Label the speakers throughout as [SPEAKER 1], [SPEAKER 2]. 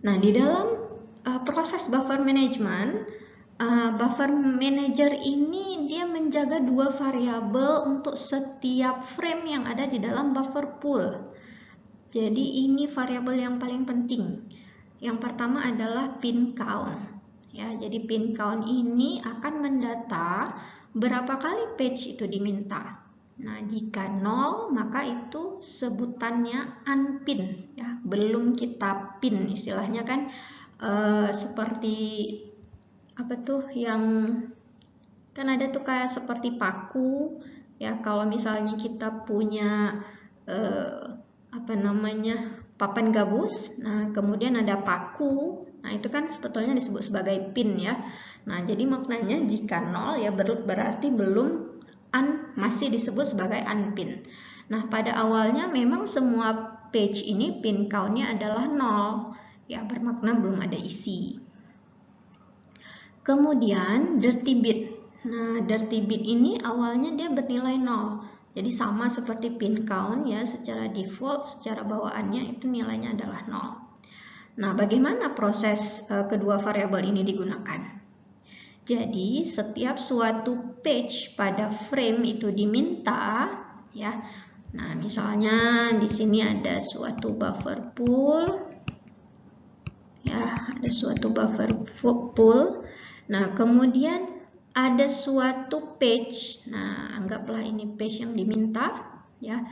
[SPEAKER 1] Nah, di dalam proses buffer management, buffer manager ini dia menjaga dua variabel untuk setiap frame yang ada di dalam buffer pool. Jadi ini variabel yang paling penting. Yang pertama adalah pin count. Ya, jadi pin count ini akan mendata berapa kali page itu diminta. Nah, jika 0 maka itu sebutannya unpin, ya, belum kita pin istilahnya kan, seperti apa tuh yang kan ada tuh kayak seperti paku, ya, kalau misalnya kita punya apa namanya, papan gabus, nah kemudian ada paku, nah itu kan sebetulnya disebut sebagai pin, ya. Nah, jadi maknanya jika 0 ya berarti belum masih disebut sebagai unpin. Nah, pada awalnya memang semua page ini pin count-nya adalah 0, ya, bermakna belum ada isi. Kemudian dirty bit. Nah, dirty bit ini awalnya dia bernilai 0. Jadi sama seperti pin count, ya, secara default, secara bawaannya itu nilainya adalah 0. Nah, bagaimana proses kedua variabel ini digunakan? Jadi, setiap suatu page pada frame itu diminta, ya. Nah, misalnya di sini ada suatu buffer pool, ya, ada suatu buffer pool. Nah, kemudian ada suatu page. Nah, anggaplah ini page yang diminta, ya.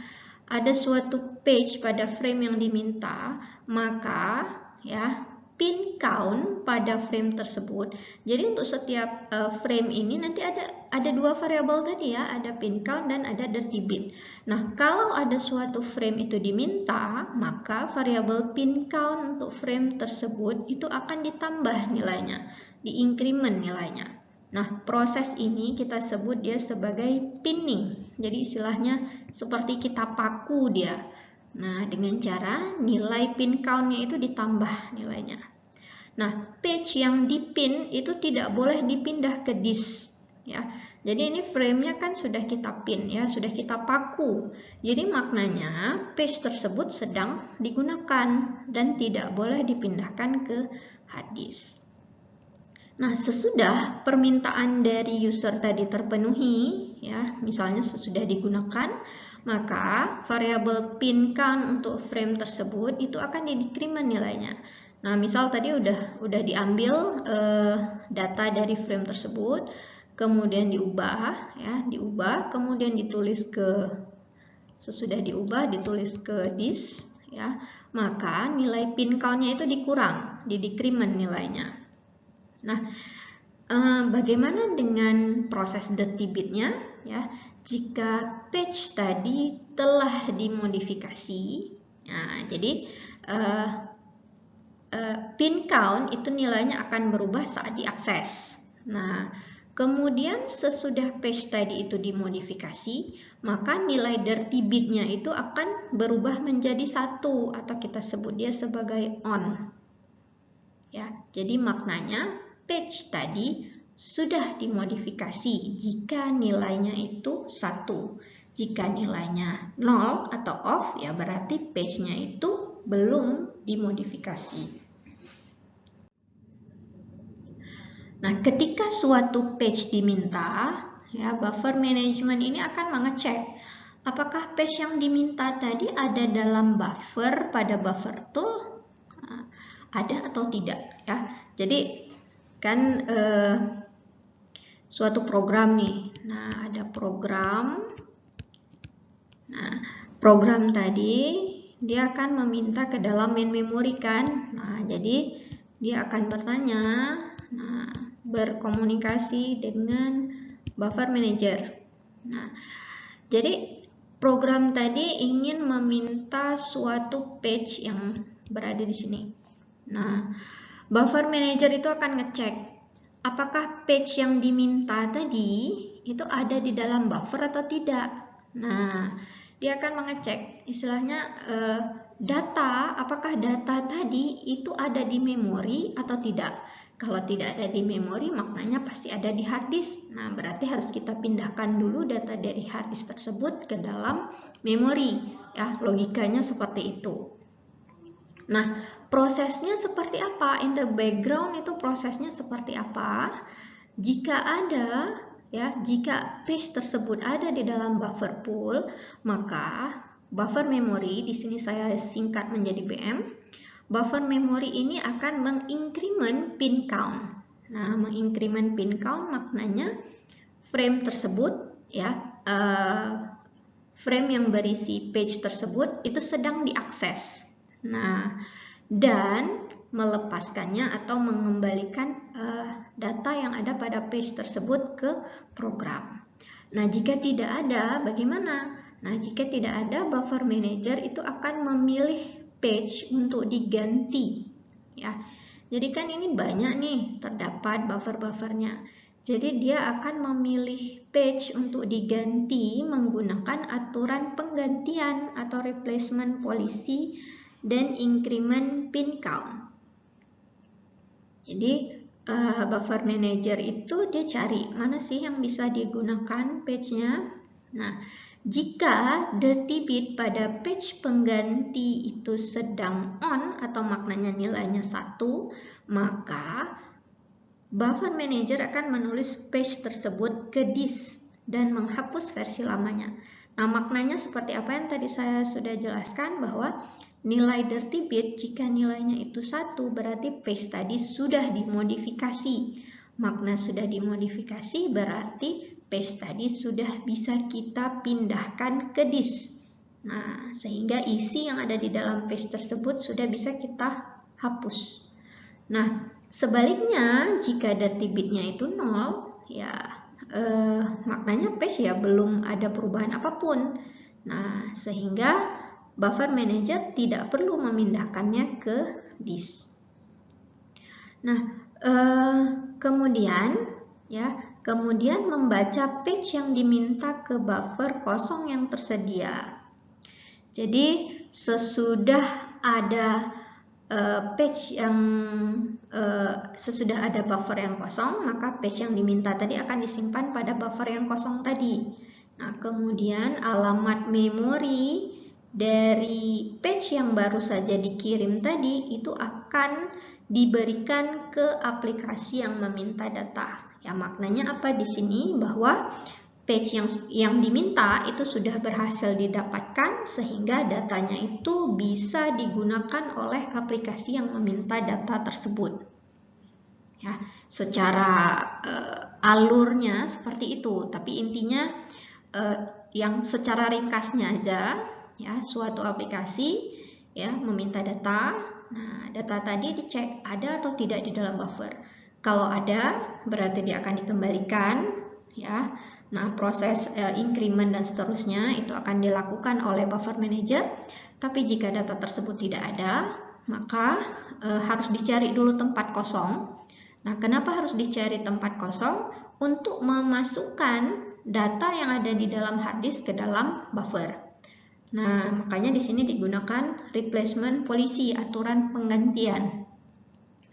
[SPEAKER 1] Ada suatu page pada frame yang diminta, maka, ya, pin count pada frame tersebut. Jadi untuk setiap frame ini nanti ada dua variabel tadi, ya, ada pin count dan ada dirty bit. Nah, kalau ada suatu frame itu diminta, maka variabel pin count untuk frame tersebut itu akan ditambah nilainya, diincrement nilainya. Nah, proses ini kita sebut dia sebagai pinning. Jadi istilahnya seperti kita paku dia. Nah, dengan cara nilai pin count-nya itu ditambah nilainya. Nah, page yang dipin itu tidak boleh dipindah ke disk, ya. Jadi ini frame-nya kan sudah kita pin, ya, sudah kita paku. Jadi maknanya page tersebut sedang digunakan dan tidak boleh dipindahkan ke hard disk. Nah, sesudah permintaan dari user tadi terpenuhi, ya, misalnya sesudah digunakan, maka variabel pin count untuk frame tersebut itu akan di-decrement nilainya. Nah, misal tadi udah diambil data dari frame tersebut, kemudian diubah, ya, kemudian ditulis ke sesudah diubah ditulis ke disk, ya, maka nilai pin count-nya itu dikurang, di-decrement nilainya. Nah, bagaimana dengan proses dirty bit-nya, ya? Jika page tadi telah dimodifikasi, nah, jadi pin count itu nilainya akan berubah saat diakses. Nah, kemudian sesudah page tadi itu dimodifikasi, maka nilai dirty bit-nya itu akan berubah menjadi 1 atau kita sebut dia sebagai on. Ya, jadi maknanya page tadi sudah dimodifikasi jika nilainya itu 1. Jika nilainya 0 atau off, ya berarti page-nya itu belum dimodifikasi. Nah, ketika suatu page diminta, ya, buffer management ini akan mengecek apakah page yang diminta tadi ada dalam buffer pada buffer tool, ada atau tidak, ya. Jadi kan suatu program nih. Nah, ada program. Nah, program tadi dia akan meminta ke dalam main memory kan. Nah, jadi dia akan bertanya, nah, berkomunikasi dengan buffer manager. Nah, jadi program tadi ingin meminta suatu page yang berada di sini. Nah, buffer manager itu akan ngecek apakah page yang diminta tadi itu ada di dalam buffer atau tidak. Nah, dia akan mengecek istilahnya data, apakah data tadi itu ada di memori atau tidak. Kalau tidak ada di memori, maknanya pasti ada di hard disk. Nah, berarti harus kita pindahkan dulu data dari hard disk tersebut ke dalam memori. Ya, logikanya seperti itu. Nah, prosesnya seperti apa? In the background itu prosesnya seperti apa? Jika ada, ya, jika page tersebut ada di dalam buffer pool, maka buffer memory, di sini saya singkat menjadi BM, buffer memory ini akan mengincrement pin count. Nah, mengincrement pin count maknanya frame tersebut, ya, frame yang berisi page tersebut itu sedang diakses. Nah, dan melepaskannya atau mengembalikan data yang ada pada page tersebut ke program. Nah, jika tidak ada, bagaimana? Nah, jika tidak ada, buffer manager itu akan memilih page untuk diganti. Ya, jadi kan ini banyak nih terdapat buffer-buffernya. Jadi dia akan memilih page untuk diganti menggunakan aturan penggantian atau replacement policy dan increment pin count. Jadi buffer manager itu dia cari mana sih yang bisa digunakan page-nya. Nah, jika dirty bit pada page pengganti itu sedang on atau maknanya nilainya 1, maka buffer manager akan menulis page tersebut ke disk dan menghapus versi lamanya. Nah, maknanya seperti apa yang tadi saya sudah jelaskan, bahwa nilai dirty bit jika nilainya itu 1 berarti page tadi sudah dimodifikasi. Makna sudah dimodifikasi berarti page tadi sudah bisa kita pindahkan ke disk. Nah, sehingga isi yang ada di dalam page tersebut sudah bisa kita hapus. Nah, sebaliknya jika dirty bitnya itu 0, ya maknanya page ya belum ada perubahan apapun. Nah, sehingga buffer manager tidak perlu memindahkannya ke disk. Nah, kemudian membaca page yang diminta ke buffer kosong yang tersedia. Jadi sesudah ada sesudah ada buffer yang kosong, maka page yang diminta tadi akan disimpan pada buffer yang kosong tadi. Nah, kemudian alamat memori dari page yang baru saja dikirim tadi itu akan diberikan ke aplikasi yang meminta data. Ya, maknanya apa di sini? Bahwa page yang diminta itu sudah berhasil didapatkan sehingga datanya itu bisa digunakan oleh aplikasi yang meminta data tersebut. Ya, secara alurnya seperti itu, tapi intinya yang secara ringkasnya aja, ya, suatu aplikasi ya meminta data. Nah, data tadi dicek ada atau tidak di dalam buffer. Kalau ada, berarti dia akan dikembalikan, ya. Nah, proses increment dan seterusnya itu akan dilakukan oleh buffer manager. Tapi jika data tersebut tidak ada, maka harus dicari dulu tempat kosong. Nah, kenapa harus dicari tempat kosong? Untuk memasukkan data yang ada di dalam hard disk ke dalam buffer. Nah, makanya di sini digunakan replacement policy, aturan penggantian.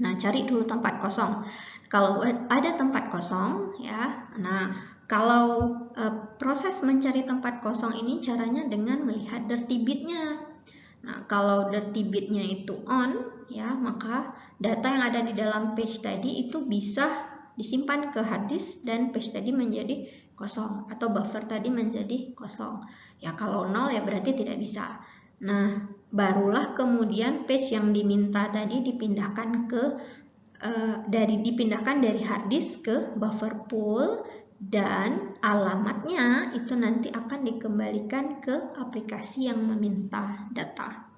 [SPEAKER 1] Nah, cari dulu tempat kosong. Kalau ada tempat kosong, ya. Nah, kalau proses mencari tempat kosong ini caranya dengan melihat dirty bitnya. Nah, kalau dirty bitnya itu on, ya, maka data yang ada di dalam page tadi itu bisa disimpan ke hard disk dan page tadi menjadi kosong atau buffer tadi menjadi kosong. Ya, kalau 0 ya berarti tidak bisa. Nah, barulah kemudian page yang diminta tadi dipindahkan dari hard disk ke buffer pool. Dan alamatnya itu nanti akan dikembalikan ke aplikasi yang meminta data.